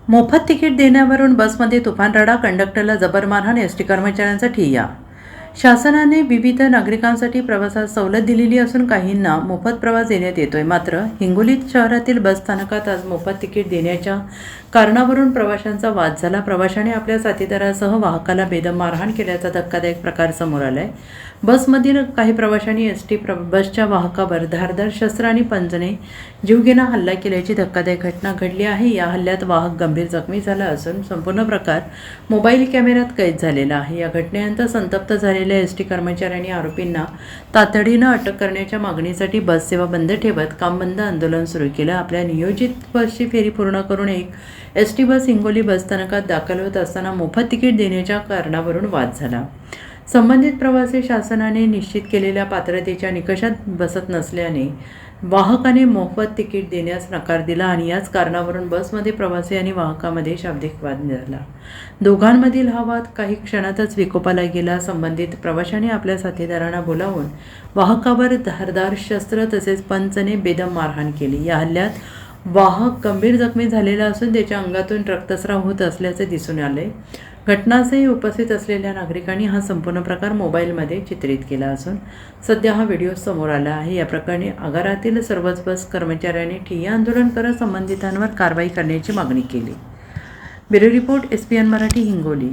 मोफत तिकीट देण्यावरून बसमध्ये तुफान राडा, कंडक्टरला जबर मारहाण, एसटी कर्मचाऱ्यांचा ठिय्या। शासनाने विविध नागरिकांसाठी प्रवासात सवलत दिलेली असून काहींना मोफत प्रवास देण्यात येतोय। मात्र हिंगोली शहरातील बस स्थानकात आज मोफत तिकीट देण्याच्या कारणावरून प्रवाशांचा वाद झाला। प्रवाशाने आपल्या साथीदारासह वाहकाला बेदम मारहाण केल्याचा धक्कादायक प्रकार समोर आलाय। बसमधील काही प्रवाशांनी एसटी बसच्या वाहकावर धारदार शस्त्र आणि पंजने जीवघेणा हल्ला केल्याची धक्कादायक घटना घडली आहे। या हल्ल्यात वाहक गंभीर जखमी झाला असून संपूर्ण प्रकार मोबाईल कॅमेऱ्यात कैद झालेला आहे। या घटनेनंतर संतप्त झालेल्या एसटी कर्मचाऱ्यांनी आरोपींना तातडीनं अटक करण्याच्या मागणीसाठी बस सेवा बंद ठेवत कामबंद आंदोलन सुरू केलं। आपल्या नियोजित बसची फेरी पूर्ण करून एक एसटी बस हिंगोली बस स्थानकात दाखल होत असताना मोफत तिकीट देण्याच्या कारणावरून वाद झाला। संबंधित प्रवासी शासनाने निश्चित केलेल्या पात्रतेच्या निकषात बसत नसल्याने वाहकाने मोफत तिकीट देण्यास नकार दिला आणि याच कारणावरून बसमध्ये प्रवासी आणि वाहकामध्ये शाब्दिक वाद झाला। दोघांमधील हा वाद काही क्षणातच विकोपाला गेला। संबंधित प्रवाशाने आपल्या साथीदारांना बोलावून वाहकावर धारदार शस्त्र तसेच पंचने बेदम मारहाण केली। या हल्ल्यात वाहक गंभीर जखमी झालेला असून त्याच्या अंगातून रक्तस्राव होत असल्याचे दिसून आले। घटनास्थळी उपस्थित असलेल्या नागरिकांनी हा संपूर्ण प्रकार मोबाईलमध्ये चित्रित केला असून सध्या हा व्हिडिओ समोर आला आहे। या प्रकरणी आगारातील सर्वच बस कर्मचाऱ्यांनी ठिय्या आंदोलन करत संबंधितांवर कारवाई करण्याची मागणी केली। Bureau report, SPN Marathi, Hingoli.